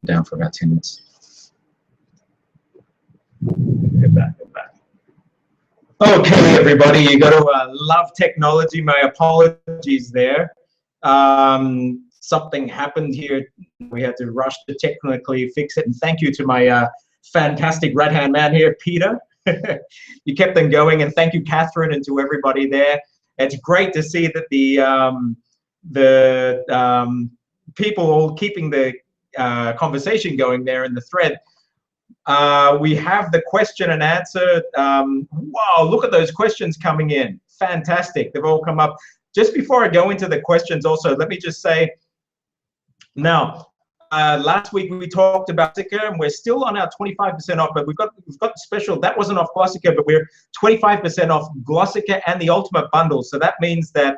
down for about 10 minutes. Get back. Okay, everybody, you got to love technology. My apologies there. Something happened here. We had to rush to technically fix it. And thank you to my fantastic right-hand man here, Peter. You kept them going. And thank you, Catherine, and to everybody there. It's great to see that the people all keeping the conversation going there in the thread. We have the question and answer. Wow, look at those questions coming in. Fantastic. They've all come up. Just before I go into the questions also, let me just say, now, last week we talked about Glossica, and we're still on our 25% off, but we've got special, that wasn't off Glossica, but we're 25% off Glossica and the Ultimate Bundle. So that means that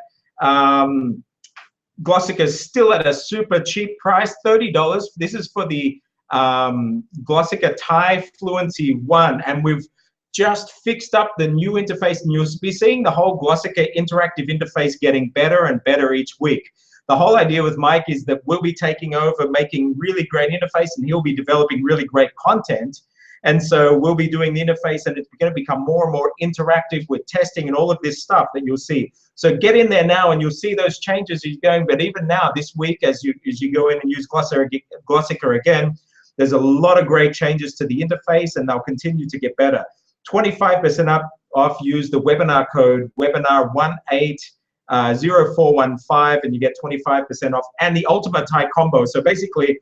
Glossica is still at a super cheap price, $30. This is for the Glossica Thai Fluency 1, and we've just fixed up the new interface, and you'll be seeing the whole Glossica interactive interface getting better and better each week. The whole idea with Mike is that we'll be taking over, making really great interface, and he'll be developing really great content. And so we'll be doing the interface, and it's going to become more and more interactive with testing and all of this stuff that you'll see. So get in there now, and you'll see those changes as you're going. But even now, this week, as you go in and use Glossica again, there's a lot of great changes to the interface, and they'll continue to get better. 25% off. Use the webinar code webinar180415, and you get 25% off. And the Ultimate Thai Combo. So basically,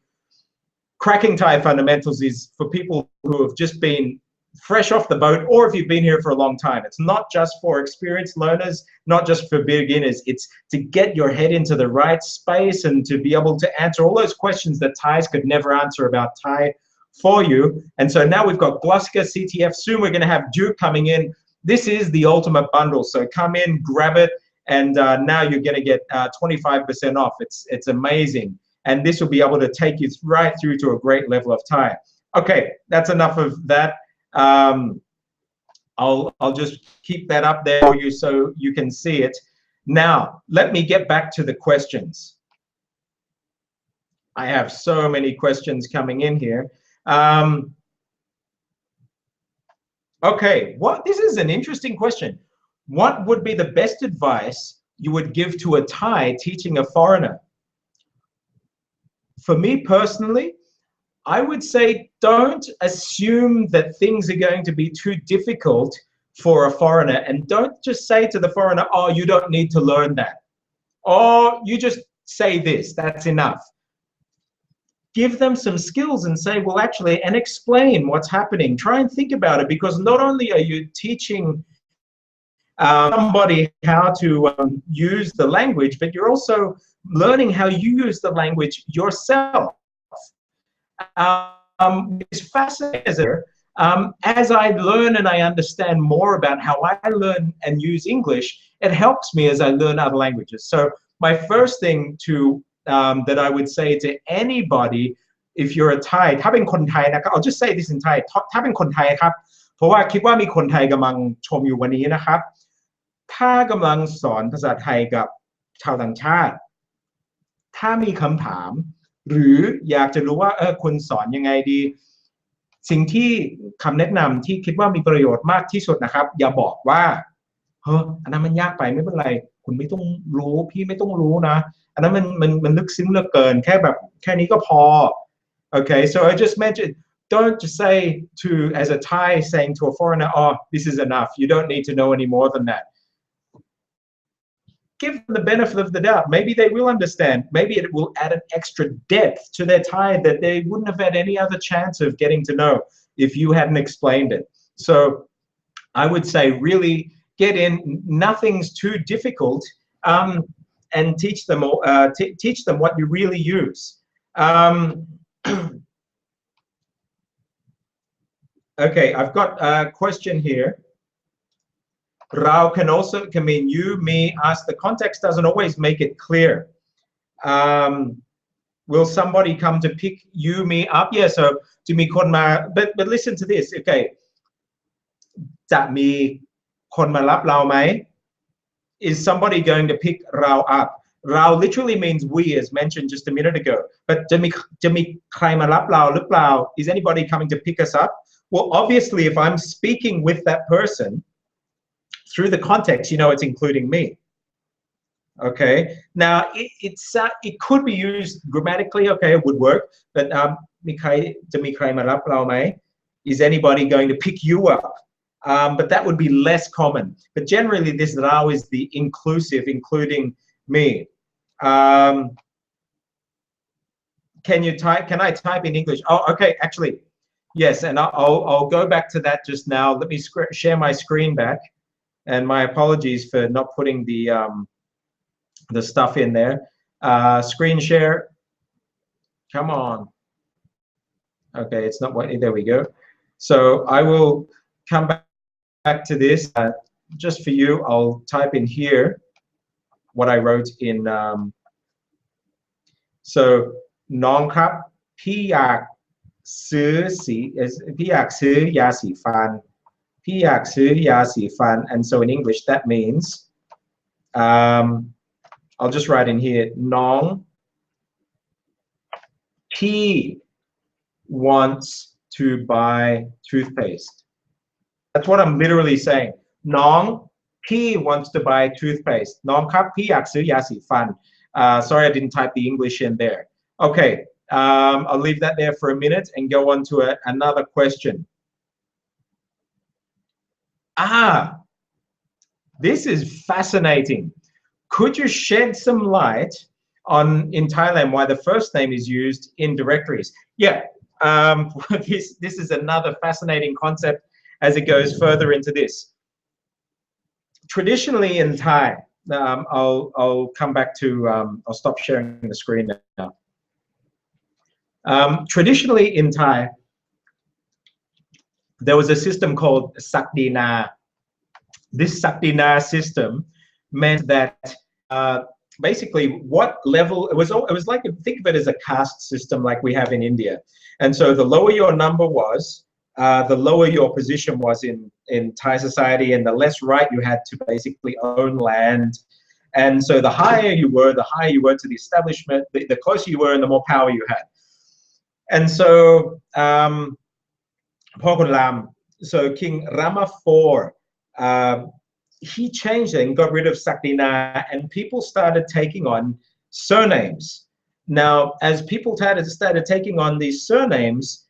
cracking Thai fundamentals is for people who have just been fresh off the boat, or if you've been here for a long time. It's not just for experienced learners, not just for beginners. It's to get your head into the right space and to be able to answer all those questions that Thais could never answer about Thai for you. And so now we've got Glossica, CTF. Soon we're going to have Duke coming in. This is the Ultimate Bundle. So come in, grab it, and now you're going to get 25% off. It's amazing. And this will be able to take you right through to a great level of Thai. Okay, that's enough of that. I'll just keep that up there for you so you can see it. Now, let me get back to the questions. I have so many questions coming in here. Okay, this is an interesting question. What would be the best advice you would give to a Thai teaching a foreigner? For me personally, I would say don't assume that things are going to be too difficult for a foreigner, and don't just say to the foreigner, oh, you don't need to learn that. Or you just say this, that's enough. Give them some skills and say, well, actually, and explain what's happening. Try and think about it, because not only are you teaching somebody how to use the language, but you're also learning how you use the language yourself. It's fascinating. As I learn and I understand more about how I learn and use English, it helps me as I learn other languages. So my first thing that I would say to anybody, if you're a Thai, ถ้าเป็นคนไทยนะครับ I'll just say this in Thai ถ้าเป็นคนไทยครับ เพราะว่าคิดว่ามีคนไทยกำลังชมอยู่วันนี้นะครับ ถ้ากำลังสอนภาษาไทยกับชาวต่างชาติ ถ้ามีคำถาม หรืออยากจะรู้ว่าคุณสอนยังไงดี สิ่งที่คำแนะนำที่คิดว่ามีประโยชน์มากที่สุดนะครับ อย่าบอกว่าเฮ้ยอันนั้นมันยากไปไม่เป็นไรคุณไม่ต้องรู้พี่ไม่ต้องรู้นะอันนั้นมันลึกซึ้งเหลือเกินแค่แบบแค่นี้ก็พอ Okay, so I just mentioned, don't just say as a Thai saying to a foreigner, oh, this is enough. You don't need to know any more than that. Give them the benefit of the doubt. Maybe they will understand. Maybe it will add an extra depth to their Thai that they wouldn't have had any other chance of getting to know if you hadn't explained it. So I would say really get in. Nothing's too difficult, and teach them what you really use. Okay, I've got a question here. Rao can mean you, me, us. The context doesn't always make it clear. Will somebody come to pick you, me up? Yeah, so to me, but listen to this. Okay. จะมีคนมารับเราไหม? Is somebody going to pick Rao up? เรา literally means we, as mentioned just a minute ago. But จะมีใครมารับเราหรือเปล่า Is anybody coming to pick us up? Well, obviously, if I'm speaking with that person, through the context, you know it's including me. Okay. Now, it could be used grammatically. Okay, it would work. But จะมีใครมารับเราไหม? Is anybody going to pick you up? But that would be less common. But generally, this rao is the inclusive, including me. Can I type in English? Oh, okay, actually, yes, and I'll go back to that just now. Let me share my screen back, and my apologies for not putting the stuff in there. Screen share. Come on. Okay, it's not what. There we go. So I will come back to this just for you. I'll type in here what I wrote in. So น้องครับพี่อยากซื้อพี่อยากซื้อยาสีฟันพี่อยากซื้อยาสีฟัน and so in English that means I'll just write in here น้องพี่ wants to buy toothpaste. That's what I'm literally saying. น้องพี่ wants to buy toothpaste. น้องครับพี่อยากซื้อยาสีฟัน. Sorry, I didn't type the English in there. Okay, I'll leave that there for a minute and go on to another question. This is fascinating. Could you shed some light on, in Thailand, why the first name is used in directories? Yeah, this is another fascinating concept as it goes further into this. Traditionally in Thai, I'll come back to, I'll stop sharing the screen now. Traditionally in Thai, there was a system called Sakdina. This Sakdina system meant that basically what level, it was like, think of it as a caste system like we have in India. And so the lower your number was, the lower your position was in Thai society, and the less right you had to basically own land. And so the higher you were to the establishment, the closer you were and the more power you had. And so so King Rama IV, he changed it and got rid of Sakdina, and people started taking on surnames. Now, as people started taking on these surnames,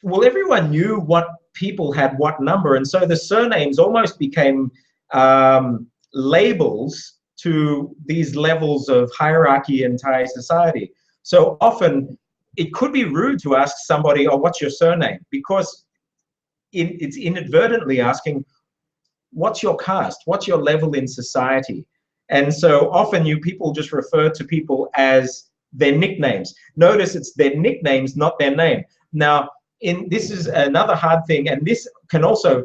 well, everyone knew what people had what number, and so the surnames almost became labels to these levels of hierarchy in Thai society. So often it could be rude to ask somebody, oh, what's your surname? Because it's inadvertently asking, what's your caste? What's your level in society? And so often people just refer to people as their nicknames. Notice it's their nicknames, not their name. Now, this is another hard thing, and this can also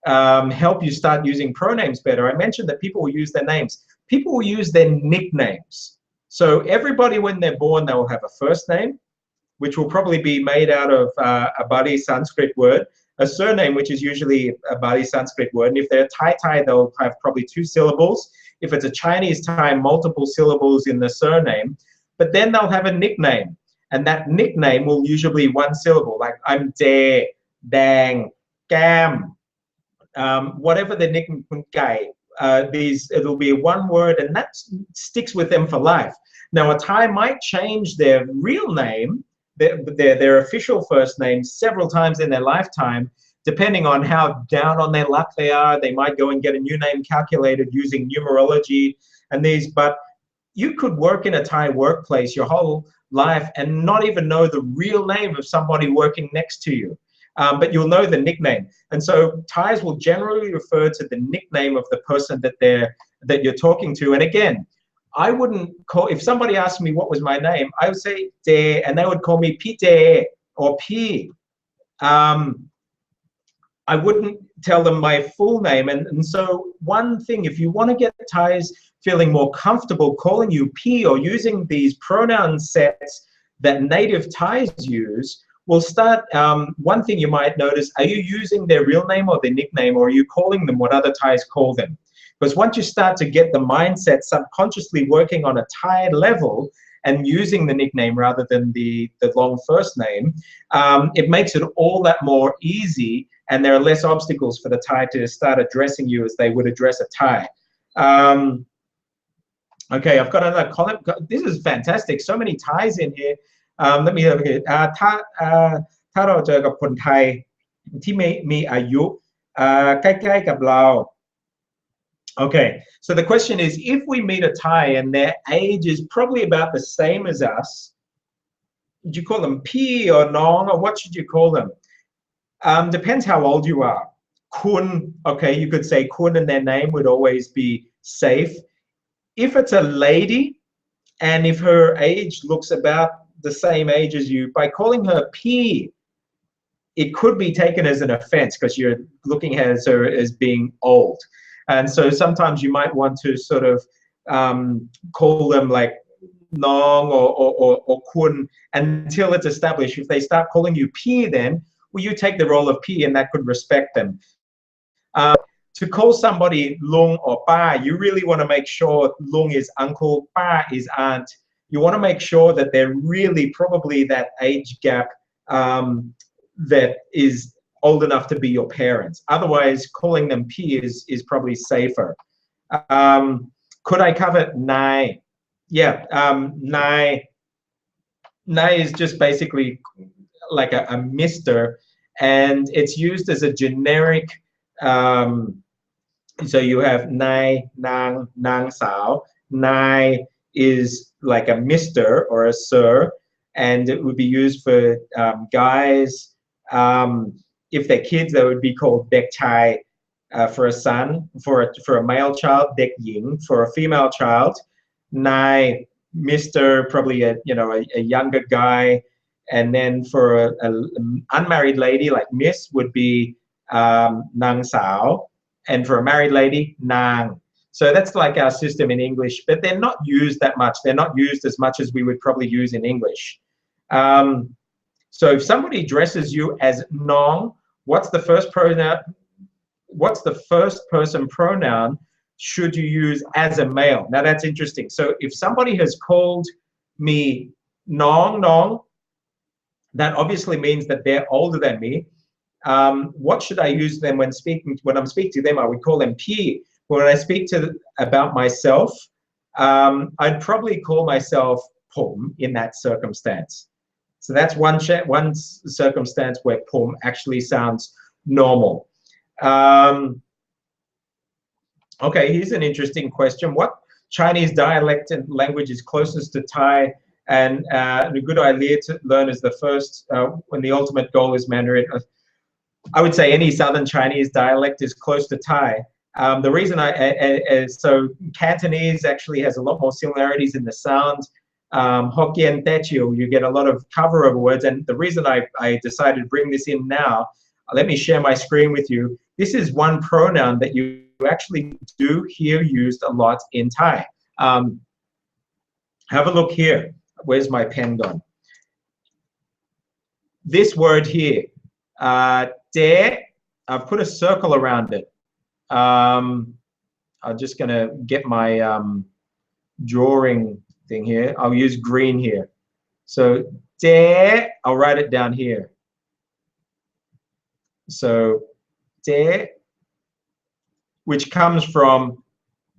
help you start using pronouns better. I mentioned that people will use their names. People will use their nicknames. So everybody, when they're born, they will have a first name, which will probably be made out of a Bali Sanskrit word, a surname, which is usually a Bali Sanskrit word. And if they're Thai, they'll have probably 2 syllables. If it's a Chinese Thai, multiple syllables in the surname. But then they'll have a nickname. And that nickname will usually be 1 syllable, like I'm Jae, Dang, Gam, whatever the nickname, Gai. It'll be 1 word, and that sticks with them for life. Now, a Thai might change their real name, their official first name, several times in their lifetime, depending on how down on their luck they are. They might go and get a new name calculated using numerology and these, but you could work in a Thai workplace your whole life and not even know the real name of somebody working next to you. But you'll know the nickname. And so Thais will generally refer to the nickname of the person that you're talking to. And again, I wouldn't call, if somebody asked me what was my name, I would say Jae, and they would call me P Jae or P. I wouldn't tell them my full name. And so one thing, if you want to get Thais feeling more comfortable calling you P or using these pronoun sets that native Thais use, we'll start, one thing you might notice, are you using their real name or their nickname, or are you calling them what other Thais call them? Because once you start to get the mindset subconsciously working on a Thai level and using the nickname rather than the long first name, it makes it all that more easy, and there are less obstacles for the Thai to start addressing you as they would address a Thai. Okay, I've got another column. This is fantastic. So many Thais in here. Let me have a look. ถ้าเราเจอกับคนไทยที่มีอายุใกล้ๆกับเรา Okay, so the question is, if we meet a Thai and their age is probably about the same as us, would you call them P or Nong, or what should you call them? Depends how old you are. Kun, okay, you could say Kun, and their name would always be safe. If it's a lady, and if her age looks about the same age as you, by calling her P, it could be taken as an offense because you're looking at her as being old. And so sometimes you might want to sort of call them like Nong or Kun until it's established. If they start calling you P, then, well, you take the role of P, and that could respect them. To call somebody Lung or Pa, you really want to make sure Lung is uncle, Pa is aunt. You want to make sure that they're really probably that age gap that is old enough to be your parents. Otherwise, calling them P is probably safer. Could I cover Nai? Yeah, Nai is just basically like a Mr., and it's used as a generic. So you have Nai, Nang, Nang Sao. Nai is like a Mr. or a Sir, and it would be used for guys. If they're kids, they would be called Dek Chai for a son, for a male child, Dek Ying for a female child. Nai, Mr. probably a younger guy, and then for an unmarried lady like Miss would be Nang Sao. And for a married lady, Nang. So that's like our system in English, but they're not used that much. They're not used as much as we would probably use in English. So if somebody addresses you as Nong, what's the first pronoun? What's the first person pronoun should you use as a male? Now that's interesting. So if somebody has called me Nong, that obviously means that they're older than me. What should I use them when speaking? When I'm speaking to them, I would call them P. When I speak about myself, I'd probably call myself Pom in that circumstance. So that's one circumstance where Pom actually sounds normal. Okay, here's an interesting question. What Chinese dialect and language is closest to Thai, and a good idea to learn is the first when the ultimate goal is Mandarin? I would say any Southern Chinese dialect is close to Thai. The reason so Cantonese actually has a lot more similarities in the sound. Hokkien, Teochew, you get a lot of cover of words. And the reason I decided to bring this in now, let me share my screen with you. This is one pronoun that you actually do hear used a lot in Thai. Have a look here. Where's my pen gone? This word here. De, I've put a circle around it. I'm just going to get my drawing thing here. I'll use green here. So de, I'll write it down here. So de, which comes from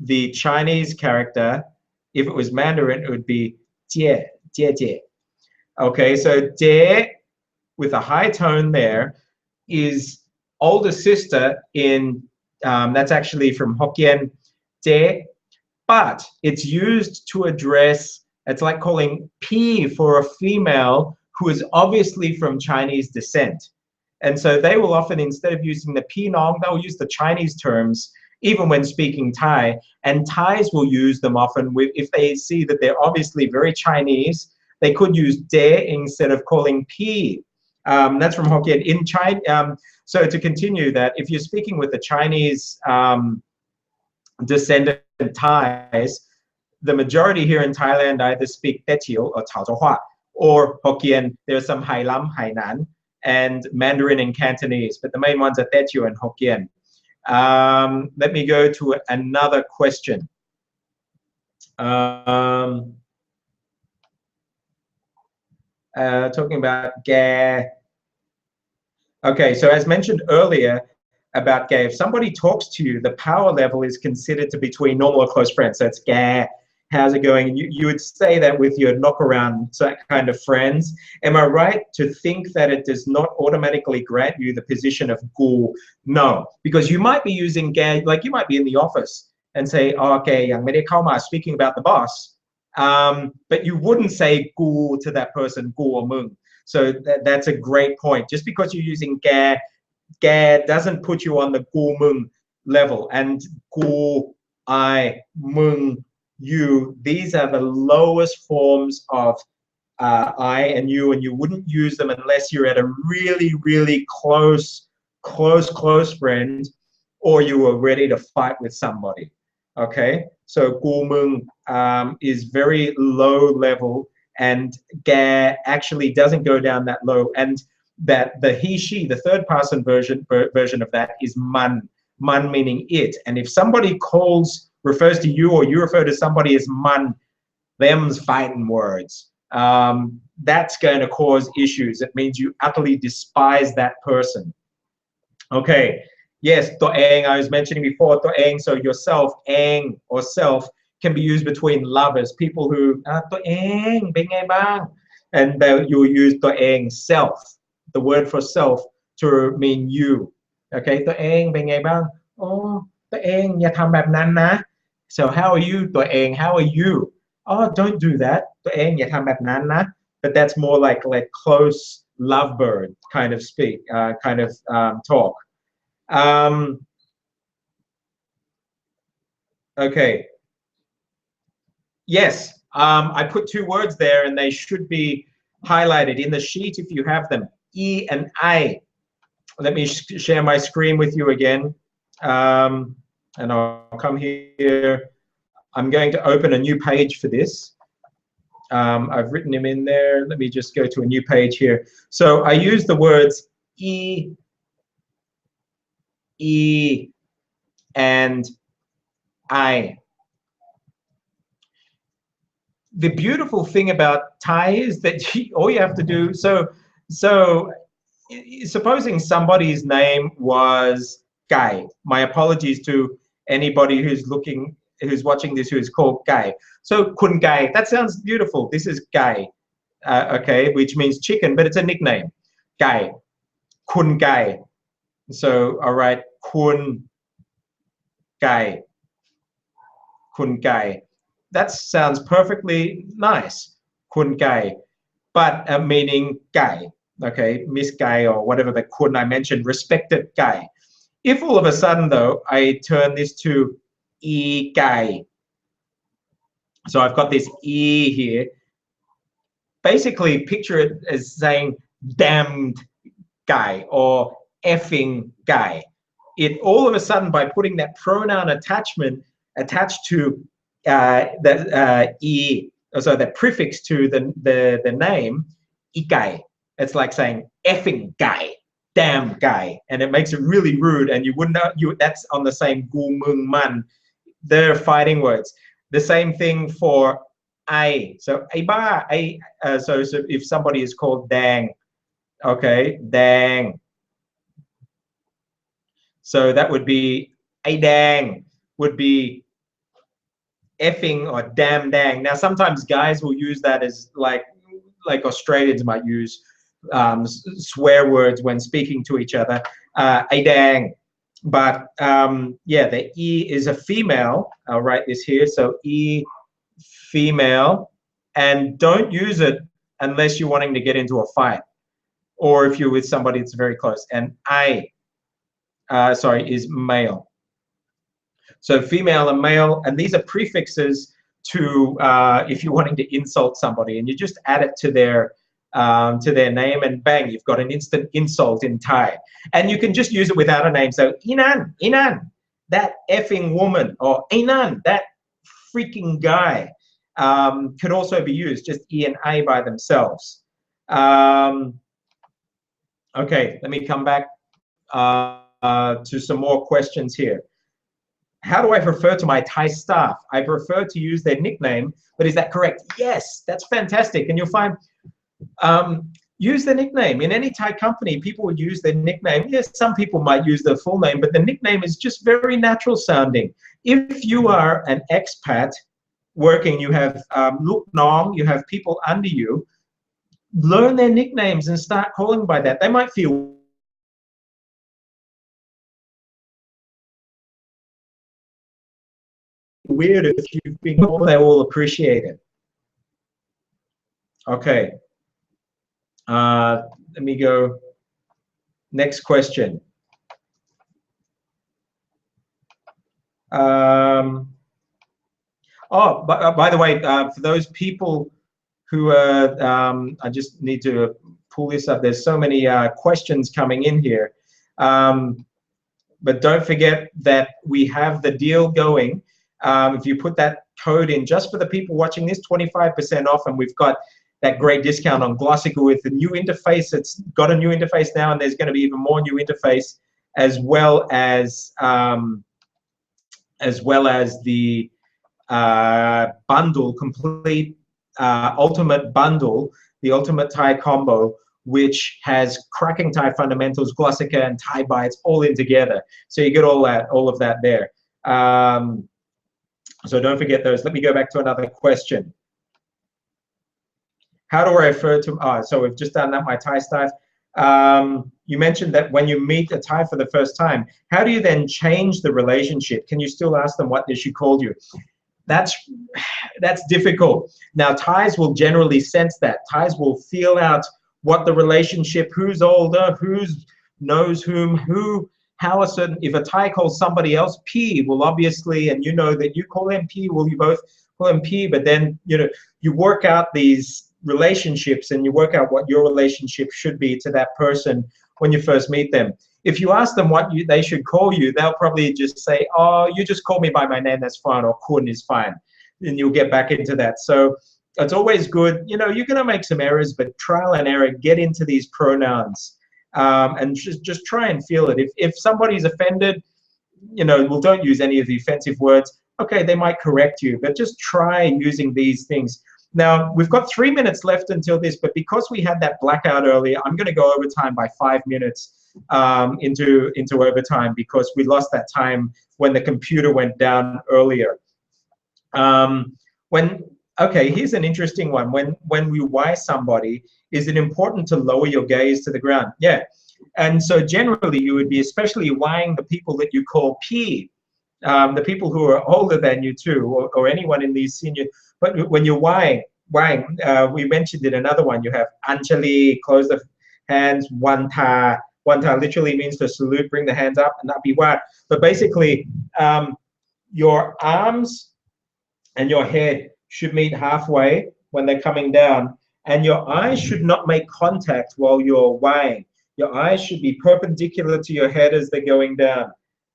the Chinese character. If it was Mandarin, it would be jie, jie, jie. Okay, so de, with a high tone there, is older sister in, that's actually from Hokkien, de, but it's used to address, it's like calling P for a female who is obviously from Chinese descent. And so they will often, instead of using the P Nong, they'll use the Chinese terms, even when speaking Thai, and Thais will use them often if they see that they're obviously very Chinese. They could use de instead of calling P. That's from Hokkien. In China, so to continue that, if you're speaking with the Chinese descendant Thais, the majority here in Thailand either speak Teochew or Chaozhou or Hokkien. There's some Hailam, Hainan, and Mandarin and Cantonese, but the main ones are Teochew and Hokkien. Let me go to another question. Talking about gay. Okay, so as mentioned earlier about gay, if somebody talks to you, the power level is considered to be between normal or close friends. So it's gay, how's it going? And you would say that with your knock around kind of friends. Am I right to think that it does not automatically grant you the position of ghoul? No, because you might be using gay, like you might be in the office and say, oh, okay, yangไม่ได้เข้ามา, speaking about the boss. But you wouldn't say ghoul to that person, ghoul or mung. So that's a great point. Just because you're using gare doesn't put you on the gu mung level. And gu, I, mung, you, these are the lowest forms of I and you wouldn't use them unless you're at a really, really close friend, or you were ready to fight with somebody. Okay, so gu mung is very low level, and gare actually doesn't go down that low. And that the he, she, the third person version of that is man meaning it. And if somebody refers to you, or you refer to somebody as man, them's fighting words. That's going to cause issues. It means you utterly despise that person. Okay, yes, ตัวเอง I was mentioning before, ตัวเอง, so yourself, เอง or self can be used between lovers, people who ตัวเอง เป็นไงบ้าง and you use ตัวเอง self, the word for self, to mean you. Okay, ตัวเอง เป็นไงบ้าง oh, ตัวเอง อย่าทำแบบนั้นนะ so how are you ตัวเอง how are you? Oh, don't do that ตัวเอง อย่าทำแบบนั้นนะ but that's more like close lovebird kind of speak, kind of talk. Okay. Yes, I put two words there and they should be highlighted in the sheet if you have them. E and I. Let me share my screen with you again. And I'll come here. I'm going to open a new page for this. I've written him in there. Let me just go to a new page here. So I use the words E and I. The beautiful thing about Thai is that all you have to do, so supposing somebody's name was Guy. My apologies to anybody who's watching this who is called Guy. So Kun Guy, that sounds beautiful. This is Guy, okay, which means chicken, but it's a nickname. Guy, Kun Guy. So all right, Kun Guy, Kun Guy. That sounds perfectly nice, Kun Guy, but meaning Guy, okay, Miss Guy, or whatever the Kun I mentioned, respected Guy. If all of a sudden, though, I turn this to E Guy, so I've got this E here, basically picture it as saying damned guy or effing guy. It all of a sudden, by putting that pronoun attachment attached to E, so the prefix to the name, ikai. It's like saying effing guy, damn guy, and it makes it really rude. And you wouldn't know that's on the same gu mung man. They're fighting words. The same thing for I. So ai ba, so if somebody is called dang, okay, dang. So that would be ai dang would be effing or damn dang. Now sometimes guys will use that as like Australians might use swear words when speaking to each other, a dang. But yeah, the E is a female. I'll write this here. So E, female, and don't use it unless you're wanting to get into a fight, or if you're with somebody that's very close. And I, sorry, is male. So female and male, and these are prefixes to if you're wanting to insult somebody, and you just add it to their name, and bang, you've got an instant insult in Thai. And you can just use it without a name. So Inan, that effing woman, or Inan, that freaking guy, could also be used, just E and A by themselves. Okay, let me come back. to some more questions here. How do I refer to my Thai staff? I prefer to use their nickname, but is that correct? Yes, that's fantastic. And you'll find use the nickname. In any Thai company, people would use their nickname. Yes, some people might use their full name, but the nickname is just very natural sounding. If you are an expat working, you have Luk Nong, you have people under you, learn their nicknames and start calling by that. They might feel weird if you've been told, they will appreciate it. Okay. Let me go. Next question. Oh, by the way, for those people who I just need to pull this up. There's so many questions coming in here. But don't forget that we have the deal going. If you put that code in, just for the people watching this, 25% off, and we've got that great discount on Glossica with the new interface. It's got a new interface now, and there's going to be even more new interface, as well as the bundle, complete ultimate bundle, the ultimate Thai combo, which has cracking Thai fundamentals, Glossica, and Thai bites all in together. So you get all of that there. So don't forget those. Let me go back to another question. How do I refer to? So we've just done that. My Thai staff. You mentioned that when you meet a Thai for the first time, how do you then change the relationship? Can you still ask them what they should call you? That's difficult. Now, Thais will generally sense that. Thais will feel out what the relationship, who's older, who's knows whom, how a certain, if a Thai calls somebody else P, well, obviously, and you know that you call them P, well, you both call them P, but then, you work out these relationships and you work out what your relationship should be to that person when you first meet them. If you ask them what they should call you, they'll probably just say, oh, you just call me by my name, that's fine, or Kun is fine. And you'll get back into that. So it's always good. You're going to make some errors, but trial and error, get into these pronouns and just try and feel it. If somebody's offended, well, don't use any of the offensive words. Okay, they might correct you, but just try using these things. Now, we've got 3 minutes left until this, but because we had that blackout earlier, I'm going to go overtime by 5 minutes into overtime because we lost that time when the computer went down earlier. Okay, here's an interesting one. When we Y somebody, is it important to lower your gaze to the ground? Yeah. And so generally, you would be especially Ying the people that you call P, the people who are older than you too, or anyone in these senior. But when you're Ying, we mentioned in another one, you have Anjali, close the hands, Wanta. Wanta literally means to salute, bring the hands up, and not be Wat. But basically, your arms and your head should meet halfway when they're coming down, and your eyes should not make contact while you're Ying. Your eyes should be perpendicular to your head as they're going down.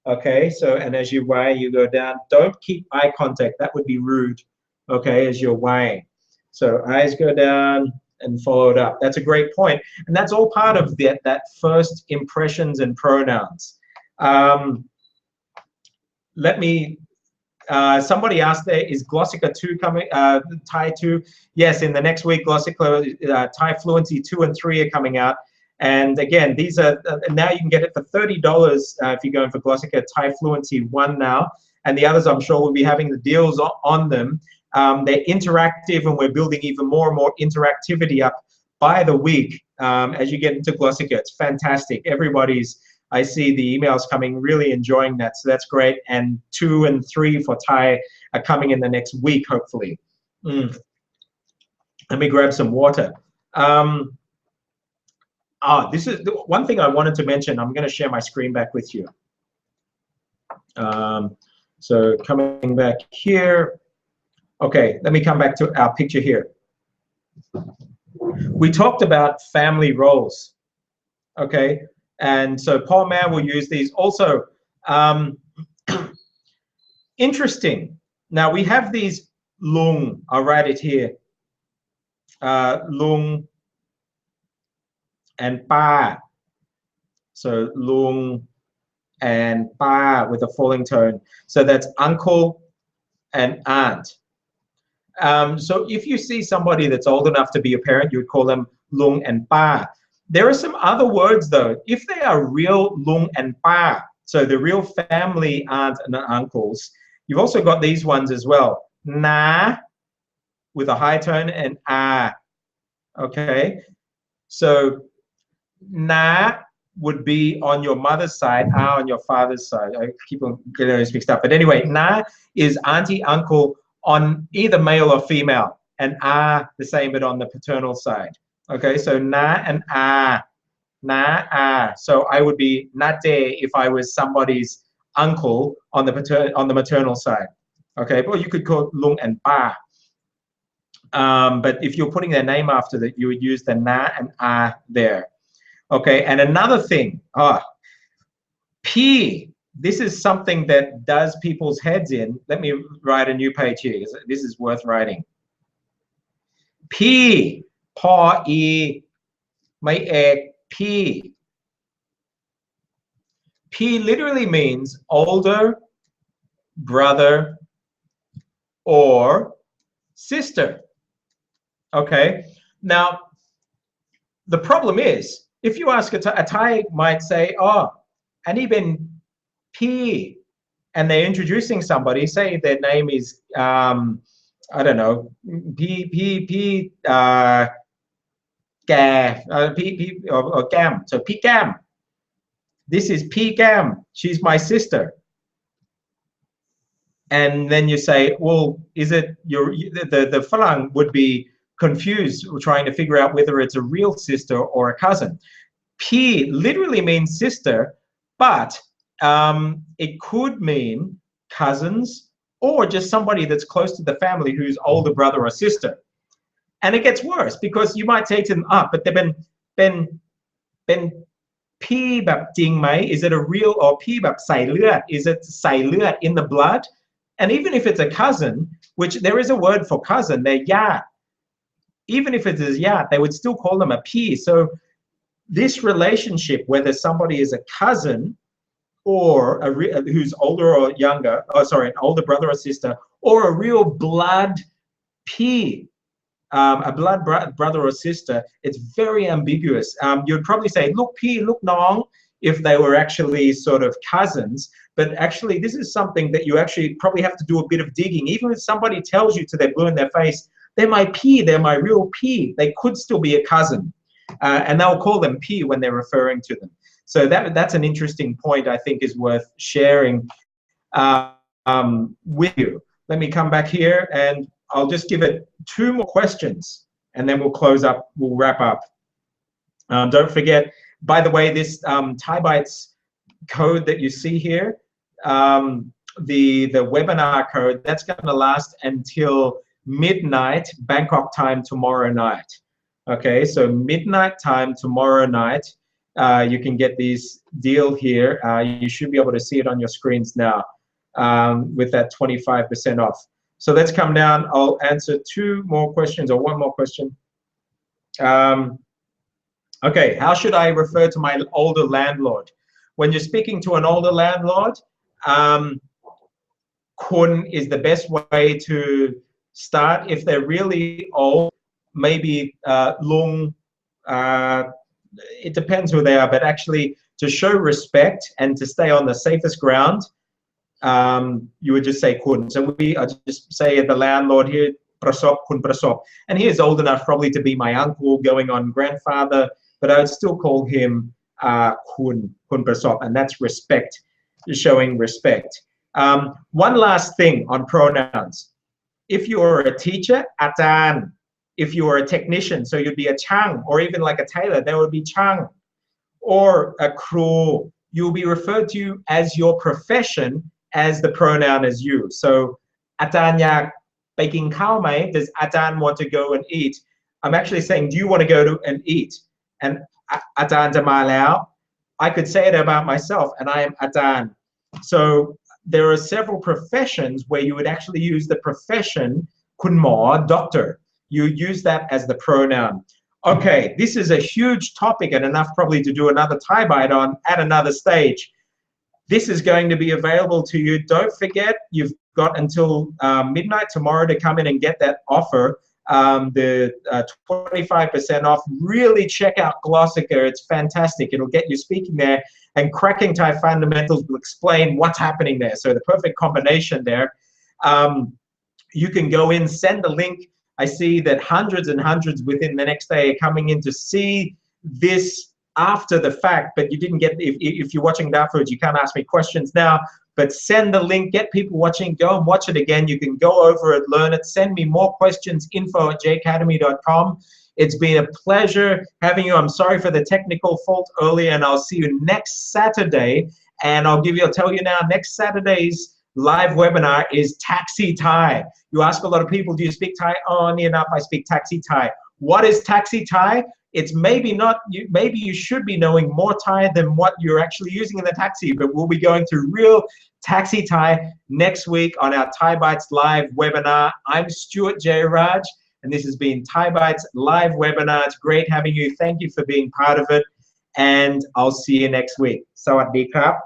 Okay, so, and as you Y, you go down. Don't keep eye contact. That would be rude, okay, as you're Ying. So eyes go down and followed up. That's a great point. And that's all part of that first impressions and pronouns. Somebody asked there, is Glossica 2 coming, Thai 2? Yes, in the next week, Glossica Thai Fluency 2 and 3 are coming out. And again, these are, now you can get it for $30 if you're going for Glossica Thai Fluency 1 now. And the others, I'm sure, will be having the deals on them. They're interactive, and we're building even more and more interactivity up by the week as you get into Glossica. It's fantastic. I see the emails coming, really enjoying that. So that's great. And 2 and 3 for Thai are coming in the next week, hopefully. Let me grab some water. This is the one thing I wanted to mention. I'm going to share my screen back with you. So coming back here. Okay, let me come back to our picture here. We talked about family roles. Okay, and so Paul Mann will use these also. Interesting. Now we have these lung. I'll write it here. Lung and pa. So lung and pa with a falling tone. So that's uncle and aunt. So if you see somebody that's old enough to be a parent, you would call them lung and pa. There are some other words though. If they are real lung and pa, so the real family aunt and uncles, you've also got these ones as well. Na with a high tone and ah. Okay, so na would be on your mother's side, ah on your father's side. I keep on getting this mixed up. But anyway, na is auntie, uncle on either male or female, and ah the same but on the paternal side. Okay, so na and ah, na ah. So I would be nate if I was somebody's uncle on the maternal side. Okay, or you could call lung and pa. But if you're putting their name after that, you would use the na and ah there. Okay, and another thing, P. This is something that does people's heads in. Let me write a new page here because this is worth writing. P. Pa e mai ek P. P literally means older brother or sister. Okay, now the problem is, if you ask a Thai might say, oh, and even P, and they're introducing somebody, say their name is, I don't know, P, P, or Gam, so P Gam. This is P Gam, she's my sister. And then you say, well, is it the Falang would be confused trying to figure out whether it's a real sister or a cousin. P literally means sister, but it could mean cousins or just somebody that's close to the family who's older brother or sister. And it gets worse because you might say to them, but they've been P แบบจริงไหม is it a real, or P แบบใส่เลือด is it ใส่เลือด in the blood? And even if it's a cousin, which there is a word for cousin, they'reญาติ. Even if it isญาติ, they would still call them a P. So this relationship, whether somebody is a cousin or who's older or younger, an older brother or sister, or a real blood P, a blood brother or sister, it's very ambiguous. You'd probably say, look P, look Nong, if they were actually sort of cousins. But actually, this is something that you actually probably have to do a bit of digging. Even if somebody tells you to their blue in their face, they're my P, they're my real P, they could still be a cousin. And they'll call them P when they're referring to them. So that's an interesting point I think is worth sharing with you. Let me come back here and I'll just give it 2 more questions and then we'll close up, we'll wrap up. Don't forget, by the way, this Thai Bites code that you see here, the webinar code, that's going to last until midnight Bangkok time tomorrow night. Okay, so midnight time tomorrow night, you can get this deal here. You should be able to see it on your screens now with that 25% off. So let's come down. I'll answer 2 more questions or 1 more question. Okay, how should I refer to my older landlord? When you're speaking to an older landlord, kun is the best way to start. If they're really old, maybe lung, it depends who they are, but actually to show respect and to stay on the safest ground, you would just say kun. So I just say the landlord here, prasop, kun prasop. And he is old enough probably to be my uncle going on grandfather, but I would still call him kun prasop, and that's respect, showing respect. One last thing on pronouns. If you're a teacher, อาจารย์ if you are a technician, so you'd be a chang, or even like a tailor, there would be chang, or a kru, you'll be referred to as your profession as the pronoun as you. So อาจารย์อยากไปกินข้าวไหม does อาจารย์ want to go and eat? I'm actually saying, do you want to go to and eat? And อาจารย์จะมาแล้ว I could say it about myself, and I am อาจารย์. So there are several professions where you would actually use the profession คุณหมอ doctor. You use that as the pronoun. Okay, this is a huge topic and enough probably to do another Thai bite on at another stage. This is going to be available to you. Don't forget, you've got until midnight tomorrow to come in and get that offer. The 25% off. Really check out Glossika. It's fantastic. It'll get you speaking there, and Cracking Thai Fundamentals will explain what's happening there. So the perfect combination there. You can go in, send the link. I see that hundreds and hundreds within the next day are coming in to see this after the fact, but you didn't get, if you're watching it afterwards, you can't ask me questions now, but send the link, get people watching, go and watch it again. You can go over it, learn it, send me more questions, info@jacademy.com. It's been a pleasure having you. I'm sorry for the technical fault earlier, and I'll see you next Saturday. And I'll tell you now, next Saturday's live webinar is Taxi Thai. You ask a lot of people, do you speak Thai? Oh, near enough, I speak Taxi Thai. What is Taxi Thai? It's maybe not, maybe you should be knowing more Thai than what you're actually using in the taxi, but we'll be going through real Taxi Thai next week on our Thai Bites live webinar. I'm Stuart J. Raj, and this has been Thai Bites live webinar. It's great having you. Thank you for being part of it, and I'll see you next week. Sawadee krap.